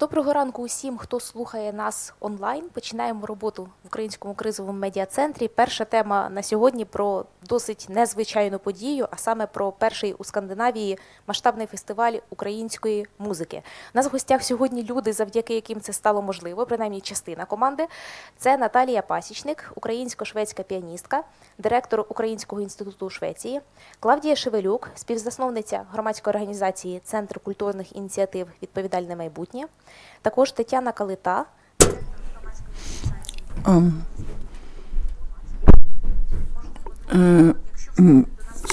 Доброго ранку усім, хто слухає нас онлайн. Починаємо роботу в Українському кризовому медіа-центрі. Перша тема на сьогодні про досить незвичайну подію, а саме про перший у Скандинавії масштабний фестиваль української музики. У нас в гостях сьогодні люди, завдяки яким це стало можливо, принаймні частина команди. Це Наталія Pasichnyk, українсько-шведська піаністка, директор Українського інституту у Швеції, Claudia Shevelyuk, співзасновниця громадської організації «Центр культурних ініціатив «Відповідальне майбутнє», також Tetyana Kalita.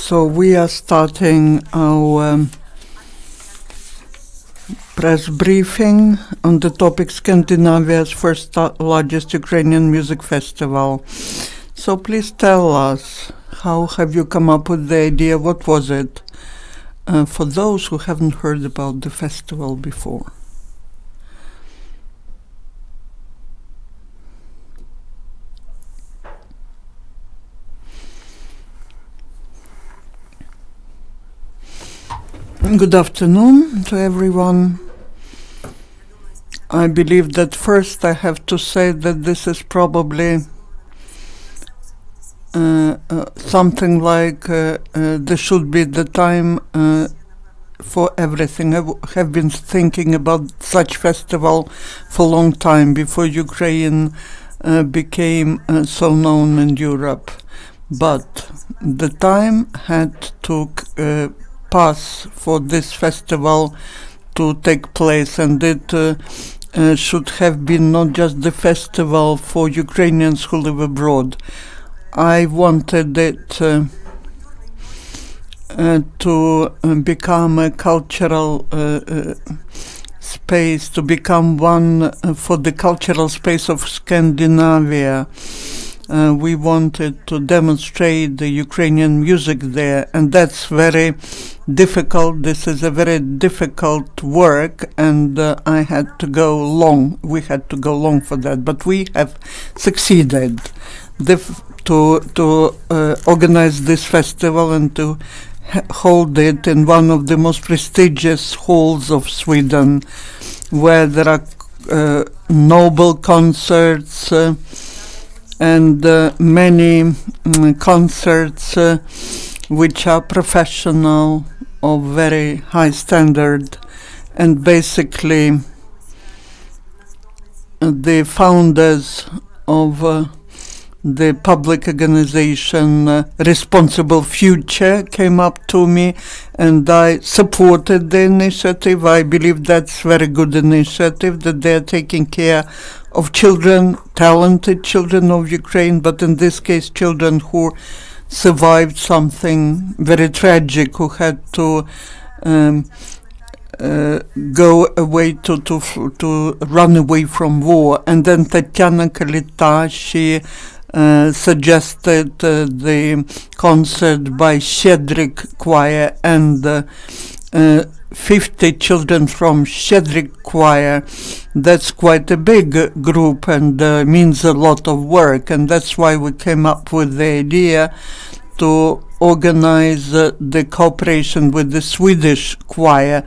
So we are starting our press briefing on the topic Scandinavia's first largest Ukrainian music festival. So please tell us, how have you come up with the idea? What was it? For those who haven't heard about the festival before. Good afternoon to everyone. I believe that first I have to say that this is probably something like this should be the time for everything. I have been thinking about such festival for a long time before Ukraine became so known in Europe. But the time had to pass for this festival to take place, and it should have been not just the festival for Ukrainians who live abroad. I wanted it to become a cultural space, to become one for the cultural space of Scandinavia. We wanted to demonstrate the Ukrainian music there, and that's very difficult. This is a very difficult work, and I had to go long. We had to go long for that, but we have succeeded to organize this festival and to hold it in one of the most prestigious halls of Sweden, where there are noble concerts and many concerts which are professional, of very high standard, and basically the founders of the public organization Responsible Future came up to me, and I supported the initiative. I believe that's very good initiative, that they're taking care of children, talented children of Ukraine, but in this case children who survived something very tragic, who had to go away to run away from war. And then Tetyana Kalita, she suggested the concert by Shevelyuk choir, and 50 children from Shevelyuk choir. That's quite a big group, and means a lot of work, and that's why we came up with the idea to organize the cooperation with the Swedish choir.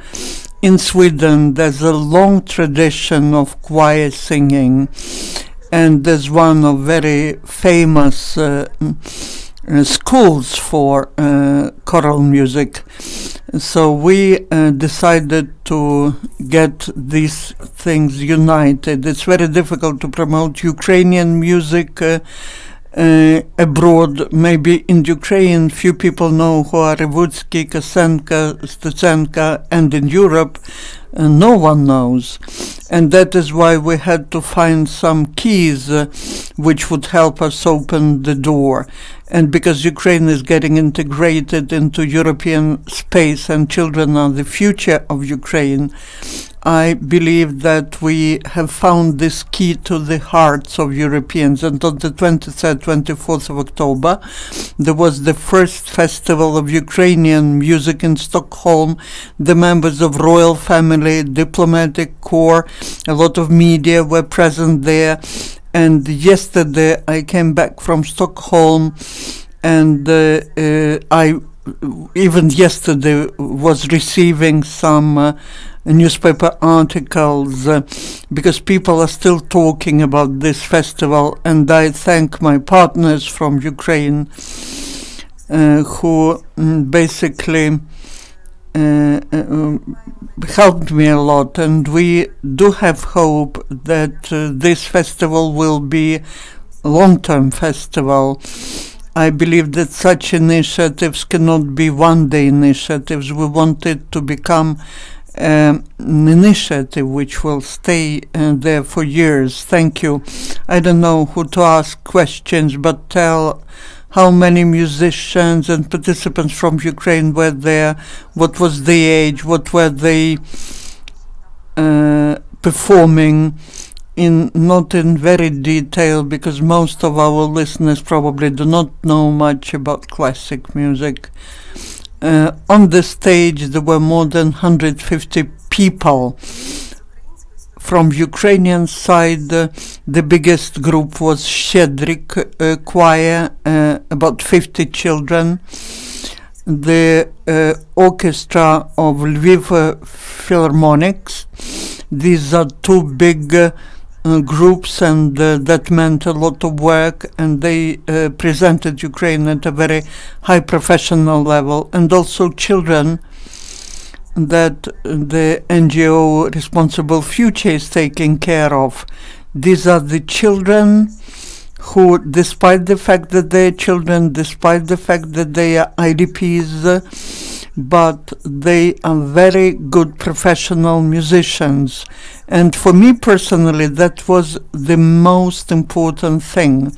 In Sweden there's a long tradition of choir singing, and there's one of very famous schools for choral music. So we decided to get these things united. It's very difficult to promote Ukrainian music abroad. Maybe in Ukraine few people know who are Revutsky, Kosenka, Stutsenka, and in Europe no one knows. And that is why we had to find some keys which would help us open the door. And because Ukraine is getting integrated into European space and children are the future of Ukraine, I believe that we have found this key to the hearts of Europeans. And on the 23rd, 24th of October, there was the first festival of Ukrainian music in Stockholm. The members of royal family, diplomatic corps, a lot of media were present there. And yesterday I came back from Stockholm, and I even yesterday was receiving some newspaper articles, because people are still talking about this festival, and I thank my partners from Ukraine who basically helped me a lot, and we do have hope that this festival will be a long-term festival. I believe that such initiatives cannot be one-day initiatives. We want it to become an initiative which will stay there for years. Thank you. I don't know who to ask questions, but tell how many musicians and participants from Ukraine were there, what was the age, what were they performing, not in very detail, because most of our listeners probably do not know much about classic music. On the stage there were more than 150 people. From Ukrainian side, the biggest group was Shevelyuk choir, about 50 children. The orchestra of Lviv Philharmonics. These are two big groups, and that meant a lot of work, and they presented Ukraine at a very high professional level. And also children that the NGO Responsible Future is taking care of. These are the children who, despite the fact that they are children, despite the fact that they are IDPs, but they are very good professional musicians. And for me personally, that was the most important thing.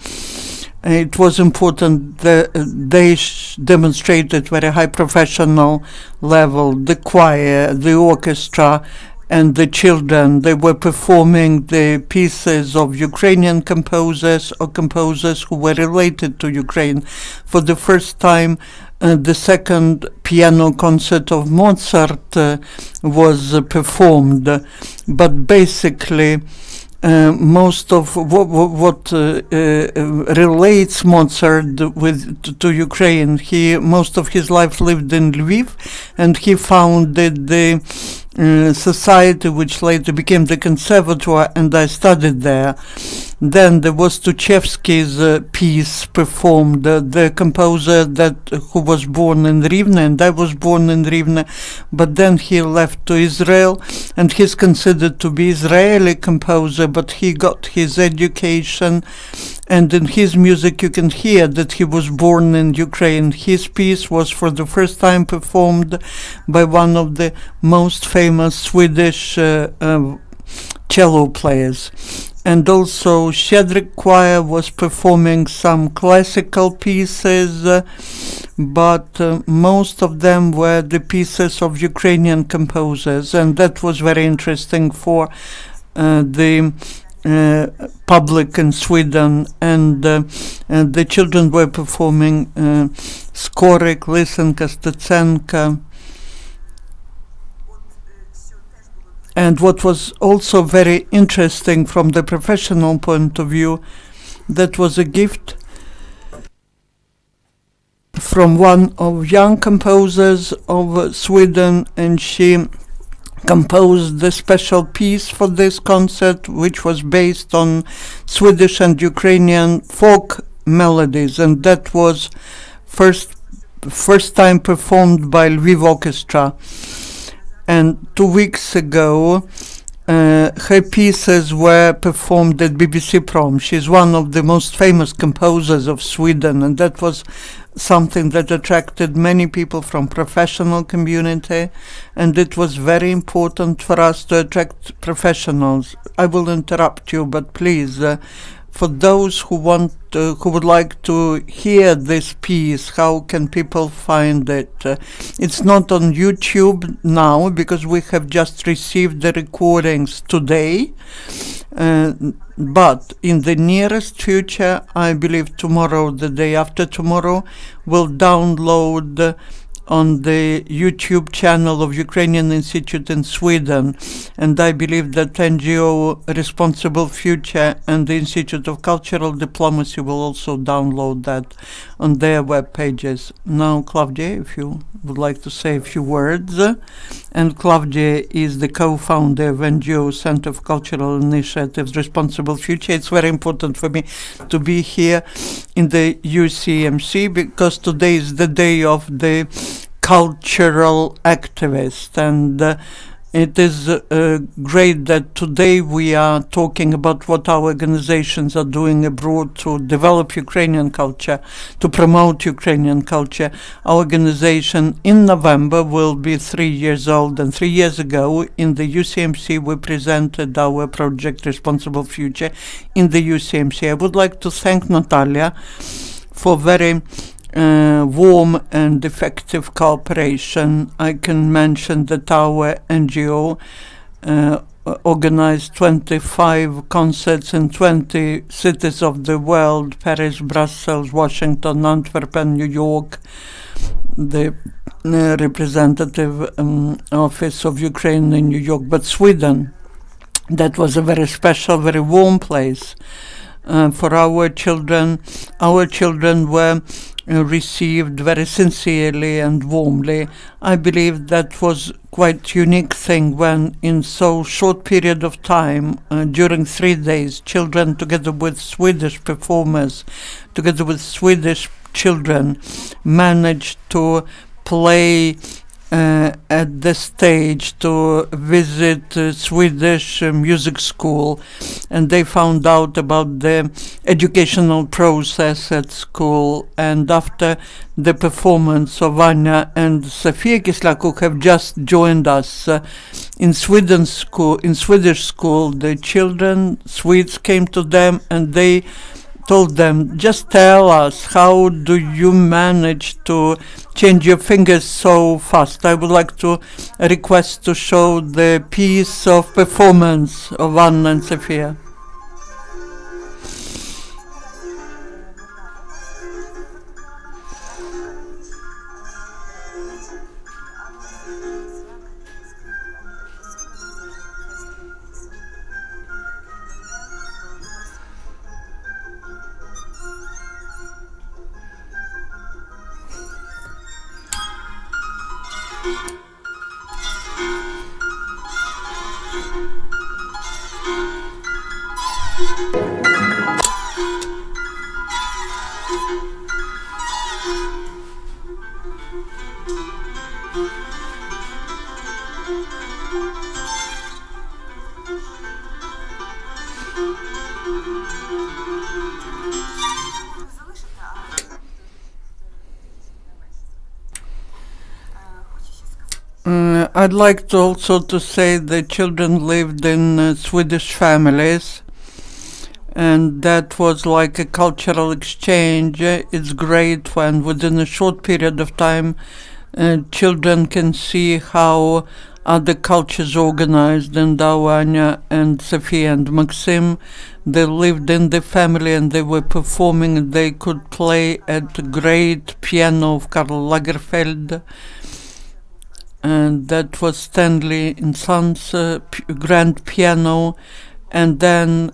It was important that they demonstrated very high professional level, the choir, the orchestra, and the children. They were performing the pieces of Ukrainian composers or composers who were related to Ukraine. For the first time, the second piano concert of Mozart was performed, but basically most of what relates Mozart to Ukraine, most of his life lived in Lviv, and he founded the society which later became the conservatoire, and I studied there. Then there was Tuchevsky's piece performed, the composer who was born in Rivne, and I was born in Rivne, but then he left to Israel, and he's considered to be Israeli composer, but he got his education, and in his music you can hear that he was born in Ukraine. His piece was for the first time performed by one of the most famous Swedish cello players. And also Shevelyuk choir was performing some classical pieces, but most of them were the pieces of Ukrainian composers, and that was very interesting for the public in Sweden. And the children were performing Skorik, Lysenka, Stetsenka. And what was also very interesting from the professional point of view, that was a gift from one of young composers of Sweden, and she composed the special piece for this concert, which was based on Swedish and Ukrainian folk melodies, and that was first time performed by Lviv Orchestra. And 2 weeks ago, her pieces were performed at BBC Prom. She's one of the most famous composers of Sweden, and that was something that attracted many people from professional community, and it was very important for us to attract professionals. I will interrupt you, but please, for those who would like to hear this piece, how can people find it? It's not on YouTube now, because we have just received the recordings today, but in the nearest future, I believe tomorrow, the day after tomorrow, we'll download on the YouTube channel of Ukrainian Institute in Sweden, and I believe that NGO Responsible Future and the Institute of Cultural Diplomacy will also download that on their web pages. Now, Claudia, if you would like to say a few words. And Claudia is the co-founder of NGO Center for Cultural Initiatives Responsible Future. It's very important for me to be here in the UCMC because today is the day of the cultural activist, and it is great that today we are talking about what our organizations are doing abroad to develop Ukrainian culture, to promote Ukrainian culture. Our organization in November will be 3 years old, and 3 years ago in the UCMC we presented our project Responsible Future in the UCMC. I would like to thank Natalia for very warm and effective cooperation. I can mention that our NGO organized 25 concerts in 20 cities of the world: Paris, Brussels, Washington, Antwerp, and New York. The representative office of Ukraine in New York, but Sweden, that was a very special, very warm place for our children. Our children were received very sincerely and warmly. I believe that was quite unique thing when in so short period of time, during 3 days, children together with Swedish performers, together with Swedish children, managed to play at the stage, to visit Swedish music school, and they found out about the educational process at school. And after the performance of Anya and Sofia Kyslyak, who have just joined us in Swedish school, the children, Swedes, came to them and they told them, just tell us, how do you manage to change your fingers so fast? I would like to request to show the piece of performance of Anna and Sofia. I'd like to also to say the children lived in Swedish families, and that was like a cultural exchange. It's great when within a short period of time children can see how other cultures organized, and Anya and Sofia and Maxim, they lived in the family and they were performing. They could play at the great piano of Karl Lagerfeld, and that was Stanley & Sons grand piano. And then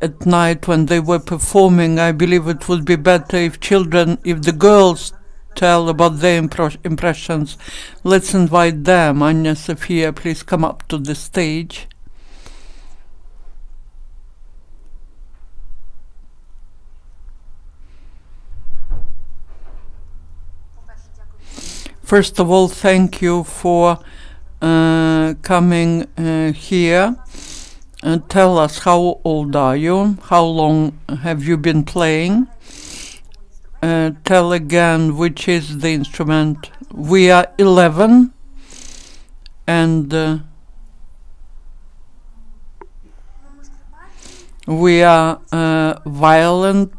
at night when they were performing, I believe it would be better if the girls tell about their impressions. Let's invite them. Anya, Sofia, please come up to the stage. First of all, thank you for coming here. Tell us, how old are you? How long have you been playing? Tell again which is the instrument. We are 11, and we are violin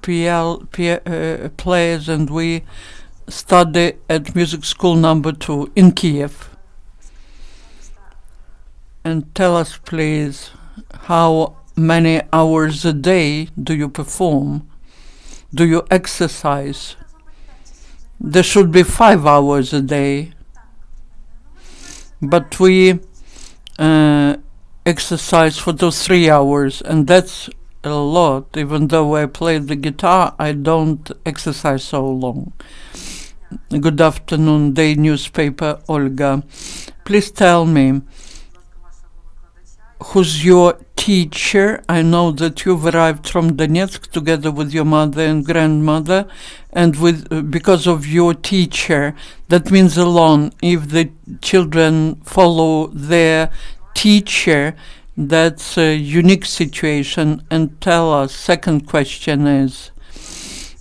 players, and we study at music school number 2 in Kiev. And tell us, please, how many hours a day do you perform? Do you exercise? There should be 5 hours a day. But we exercise for those 3 hours, and that's a lot. Even though I play the guitar, I don't exercise so long. Good afternoon, day newspaper, Olga. Please tell me, who's your teacher? I know that you've arrived from Donetsk together with your mother and grandmother, and because of your teacher. That means alone, if the children follow their teacher, that's a unique situation. And tell us, second question is,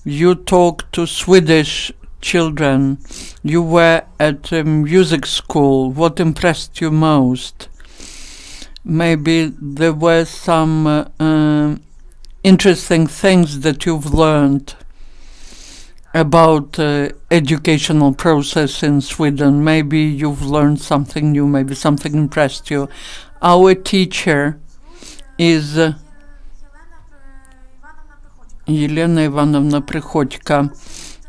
you talk to Swedish children, you were at a music school, what impressed you most? Maybe there were some interesting things that you've learned about educational process in Sweden. Maybe you've learned something new, maybe something impressed you. Our teacher is Елена Ивановна Приходько.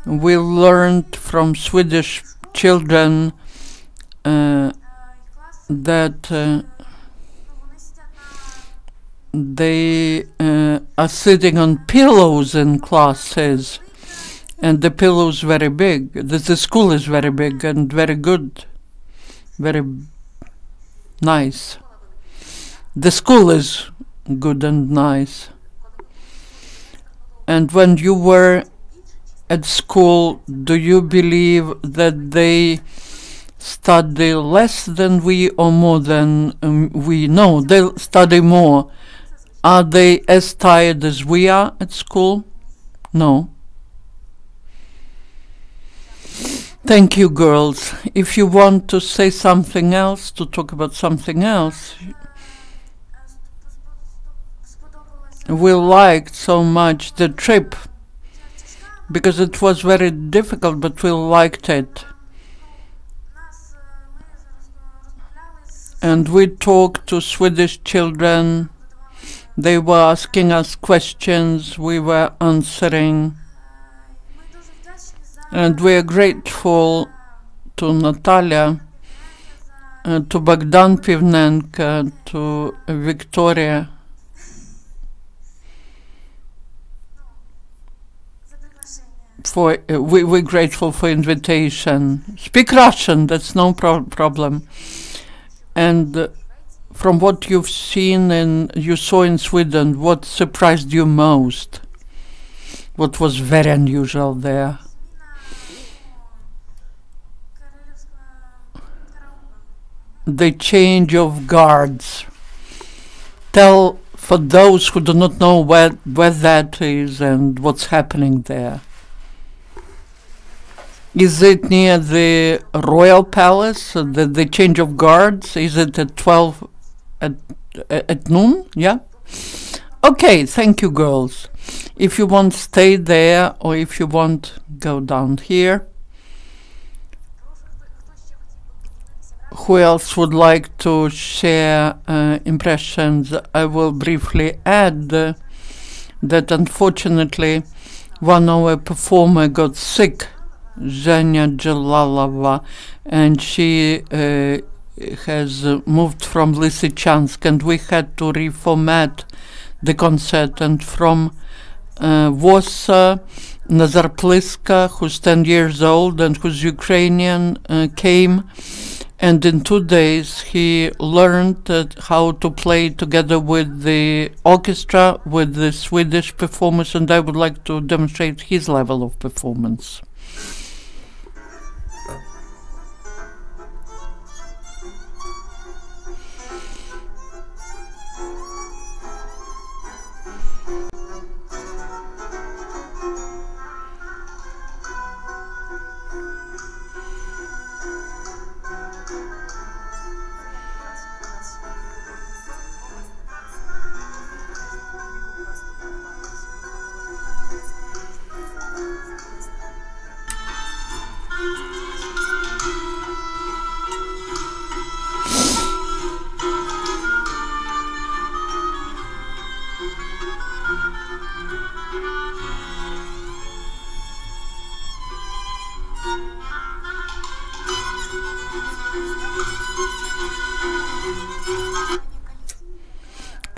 We learned from Swedish children that they are sitting on pillows in classes, and the pillows very big. The school is very big and very good, very nice. The school is good and nice. And when you were at school, do you believe that they study less than we or more than we? No, they study more. Are they as tired as we are at school? No. Thank you, girls. If you want to say something else, to talk about something else, we liked so much the trip, because it was very difficult, but we liked it. And we talked to Swedish children. They were asking us questions, we were answering. And we are grateful to Natalia, to Bogdan Pivnenko, to Victoria. We're grateful for invitation. Speak Russian, that's no problem. And from what you've seen and you saw in Sweden, what surprised you most? What was very unusual there? The change of guards. Tell for those who do not know where that is and what's happening there. Is it near the royal palace, the change of guards? Is it at 12 at noon? Yeah? Okay, thank you, girls. If you want, stay there, or if you want, go down here. Who else would like to share impressions? I will briefly add that unfortunately one of our performer got sick, Zhenya Jalalova, and she has moved from Lysychansk, and we had to reformat the concert. And from Warsaw, Nazar Pliska, who's 10 years old and who's Ukrainian, came, and in 2 days he learned how to play together with the orchestra, with the Swedish performers, and I would like to demonstrate his level of performance.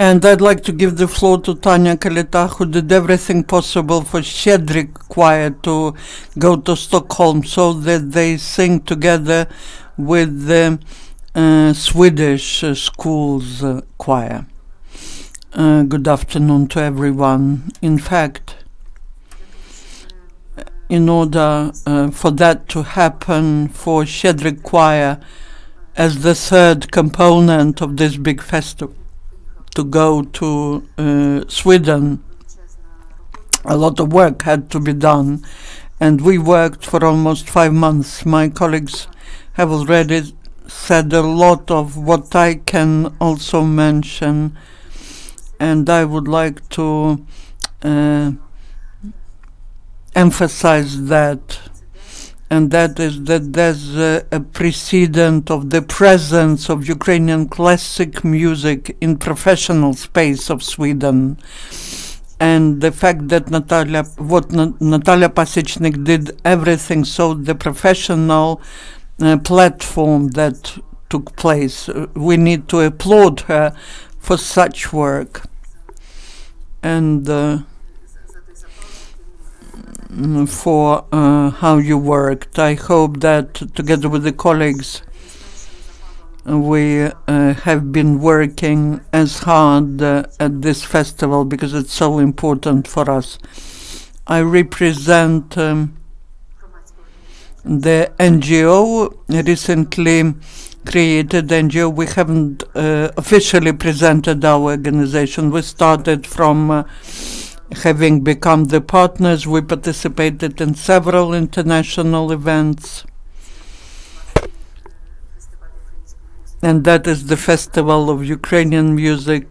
And I'd like to give the floor to Tanya Kalita, who did everything possible for Shevelyuk choir to go to Stockholm so that they sing together with the Swedish schools choir. Good afternoon to everyone. In fact, in order for that to happen, for Shevelyuk choir as the third component of this big festival to go to Sweden, a lot of work had to be done, and we worked for almost 5 months. My colleagues have already said a lot of what I can also mention, and I would like to emphasize that, and that is that there's a precedent of the presence of Ukrainian classic music in professional space of Sweden, and the fact that Natalia Pasichnyk did everything so the professional platform that took place. We need to applaud her for such work, and for how you worked. I hope that together with the colleagues we have been working as hard at this festival because it's so important for us. I represent the NGO, recently created NGO. We haven't officially presented our organization. We started from having become the partners. We participated in several international events, and that is the Festival of Ukrainian Music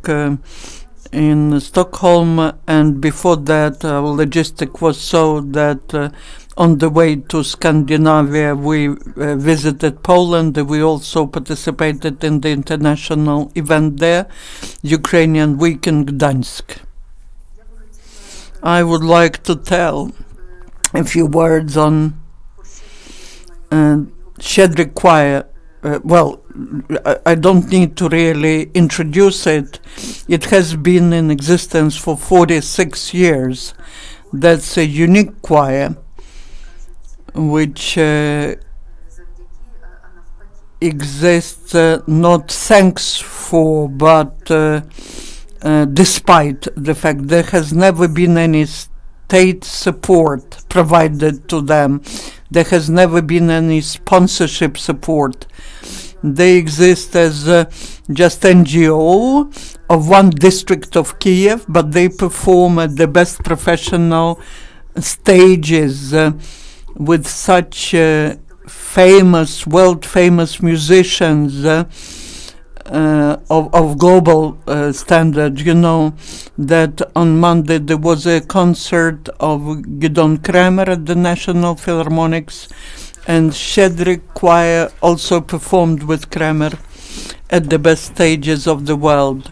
in Stockholm, and before that our logistic was so that on the way to Scandinavia we visited Poland. We also participated in the international event there, Ukrainian Week in Gdańsk. I would like to tell a few words on Shevelyuk choir. Well, I don't need to really introduce it. It has been in existence for 46 years. That's a unique choir which exists not thanks for, but despite the fact there has never been any state support provided to them. There has never been any sponsorship support. They exist as just NGO of one district of Kiev, but they perform at the best professional stages with such famous, world-famous musicians of global standard. You know that on Monday there was a concert of Gidon Kremer at the National Philharmonics, and Shevelyuk choir also performed with Kremer at the best stages of the world.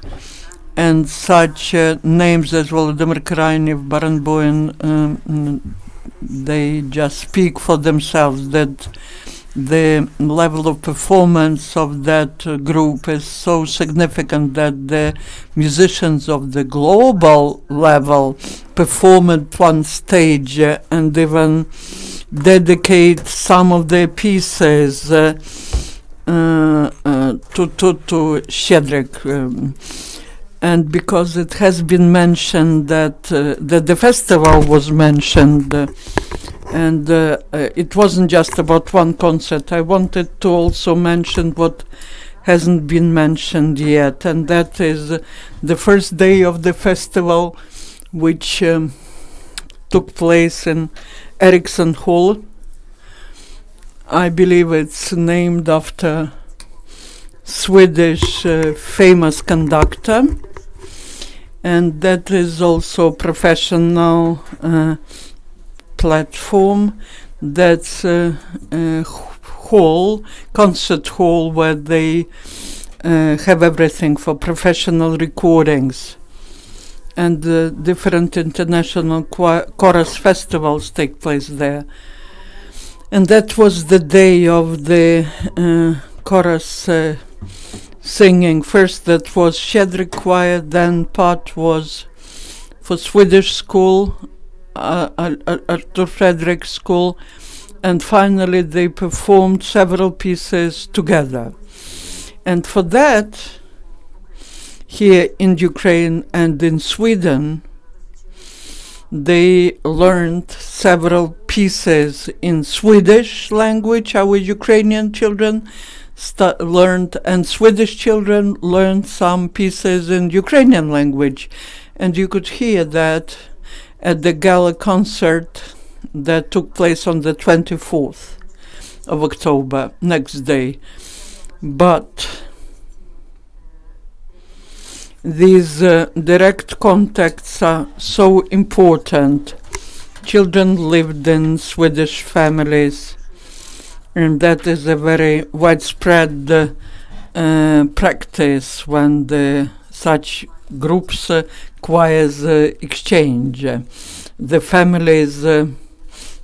And such names as Volodymyr Krainev, Barenboim, they just speak for themselves, that the level of performance of that group is so significant that the musicians of the global level perform at one stage and even dedicate some of their pieces to Shevelyuk. And because it has been mentioned that the festival was mentioned, and it wasn't just about one concert, I wanted to also mention what hasn't been mentioned yet, and that is the first day of the festival, which took place in Ericsson Hall. I believe it's named after Swedish famous conductor, and that is also professional platform. That's a hall, concert hall, where they have everything for professional recordings, and different international chorus festivals take place there. And that was the day of the chorus singing. First that was Shevelyuk choir, then part was for Swedish school, Artur Fredrik school, and finally they performed several pieces together. And for that, here in Ukraine and in Sweden, they learned several pieces in Swedish language. Our Ukrainian children learned, and Swedish children learned some pieces in Ukrainian language. And you could hear that at the gala concert that took place on the 24th of October, next day. But these direct contacts are so important. Children lived in Swedish families, and that is a very widespread practice when such groups, choirs exchange. The families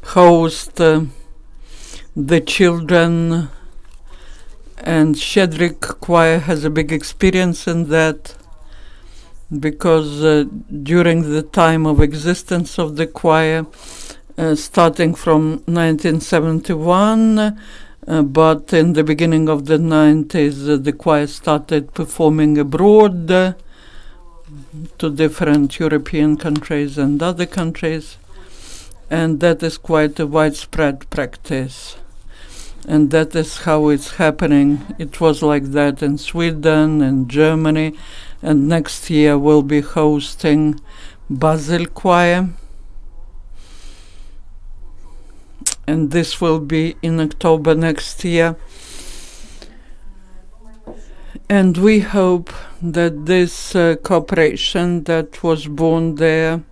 host the children, and Shevelyuk choir has a big experience in that, because during the time of existence of the choir, starting from 1971, but in the beginning of the 90s, the choir started performing abroad to different European countries and other countries, and that is quite a widespread practice. And that is how it's happening. It was like that in Sweden and Germany, and next year we'll be hosting Basil Choir, and this will be in October next year. And we hope that this cooperation that was born there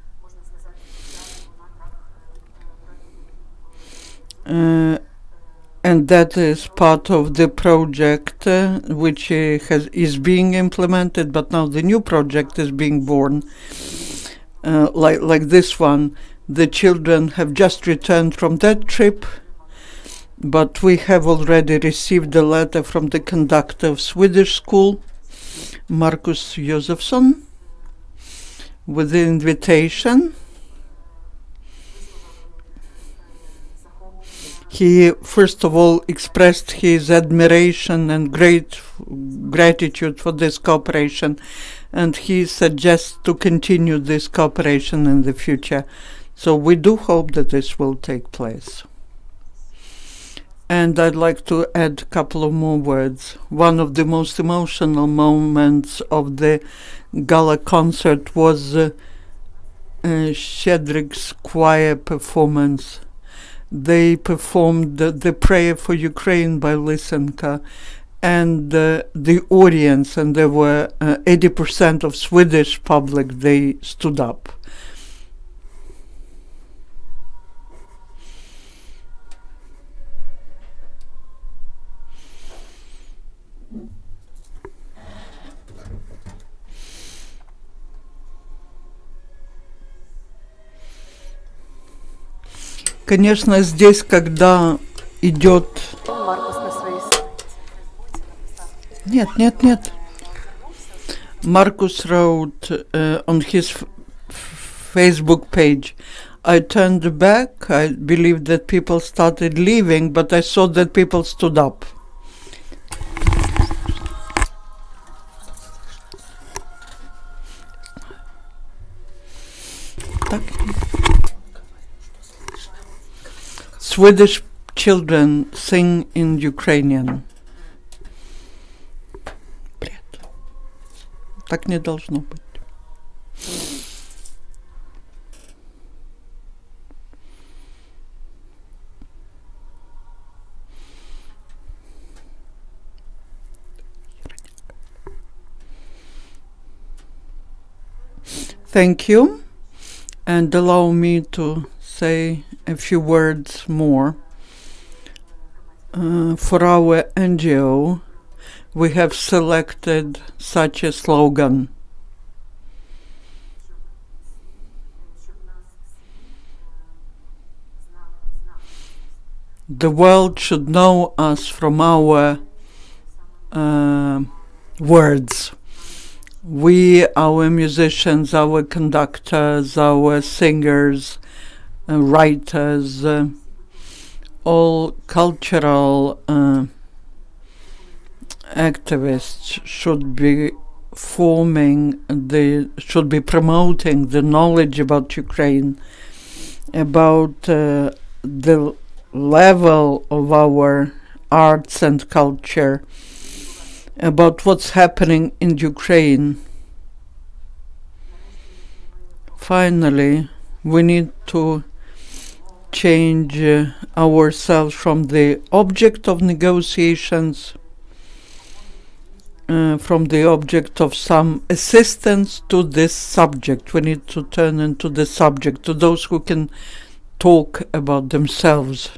and that is part of the project which is being implemented, but now the new project is being born, like this one. The children have just returned from that trip, but we have already received a letter from the conductor of Swedish school, Markus Josefsson, with the invitation. He first of all expressed his admiration and great gratitude for this cooperation, and he suggests to continue this cooperation in the future. So we do hope that this will take place. And I'd like to add a couple of more words. One of the most emotional moments of the gala concert was Shevelyuk's choir performance. They performed the prayer for Ukraine by Lysenka, and the audience, and there were 80% of Swedish public, they stood up. Конечно, здесь, когда идет... Нет. Marcus wrote on his Facebook page, I turned back, I believed that people started leaving, but I saw that people stood up. Swedish children sing in Ukrainian. Бред. Так не должно быть. Thank you, and allow me to say a few words more. For our NGO, we have selected such a slogan. The world should know us from our words. We, our musicians, our conductors, our singers, writers, all cultural activists should be should be promoting the knowledge about Ukraine, about the level of our arts and culture, about what's happening in Ukraine. Finally, we need to change ourselves from the object of negotiations, from the object of some assistance to this subject. We need to turn into the subject, to those who can talk about themselves.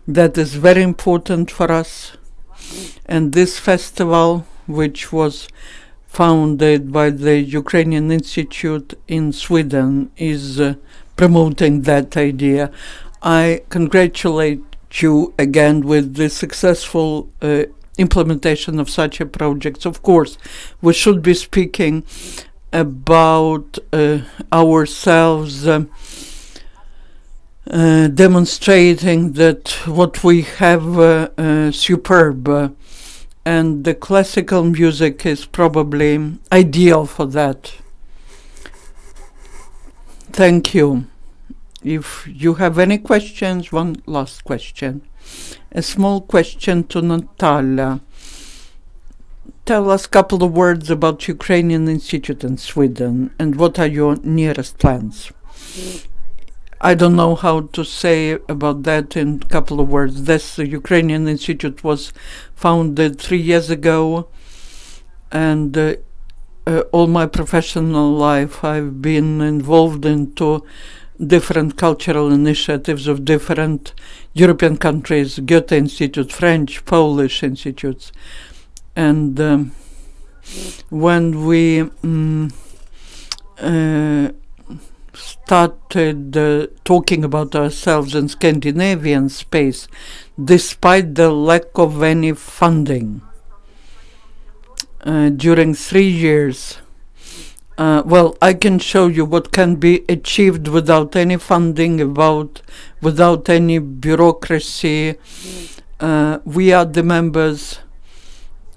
That is very important for us. And this festival, which was founded by the Ukrainian Institute in Sweden, is promoting that idea. I congratulate you again with the successful implementation of such a project. Of course, we should be speaking about ourselves, demonstrating that what we have superb, and the classical music is probably ideal for that. Thank you. If you have any questions, one last question. A small question to Natalia. Tell us a couple of words about Ukrainian Institute in Sweden, and what are your nearest plans? I don't know how to say about that in a couple of words. This Ukrainian Institute was founded 3 years ago, and all my professional life I've been involved into different cultural initiatives of different European countries, Goethe Institute, French, Polish institutes. And when we started talking about ourselves in Scandinavian space, despite the lack of any funding, during 3 years, well, I can show you what can be achieved without any funding, without any bureaucracy. We are the members,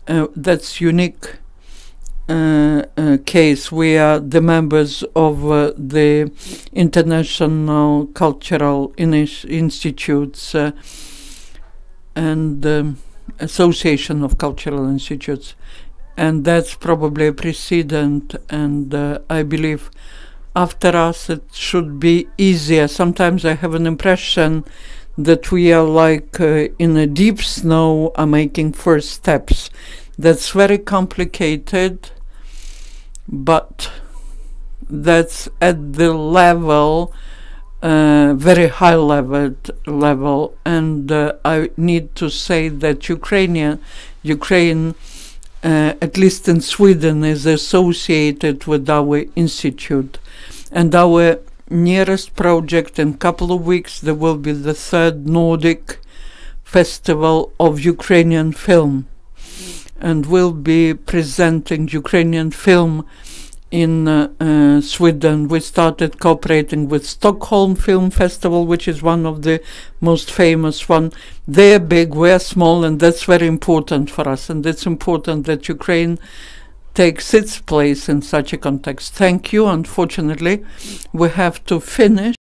that's unique case. We are the members of the International Cultural Institutes and Association of Cultural Institutes. And that's probably a precedent, and I believe after us it should be easier. Sometimes I have an impression that we are like in a deep snow, are making first steps. That's very complicated, but that's at the level, very high level, and I need to say that Ukraine, at least in Sweden, is associated with our institute. And our nearest project, in a couple of weeks, there will be the 3rd Nordic Festival of Ukrainian Film. And we'll be presenting Ukrainian film in Sweden. We started cooperating with Stockholm Film Festival, which is one of the most famous one. They're big, we're small, and that's very important for us. And it's important that Ukraine takes its place in such a context. Thank you. Unfortunately, we have to finish.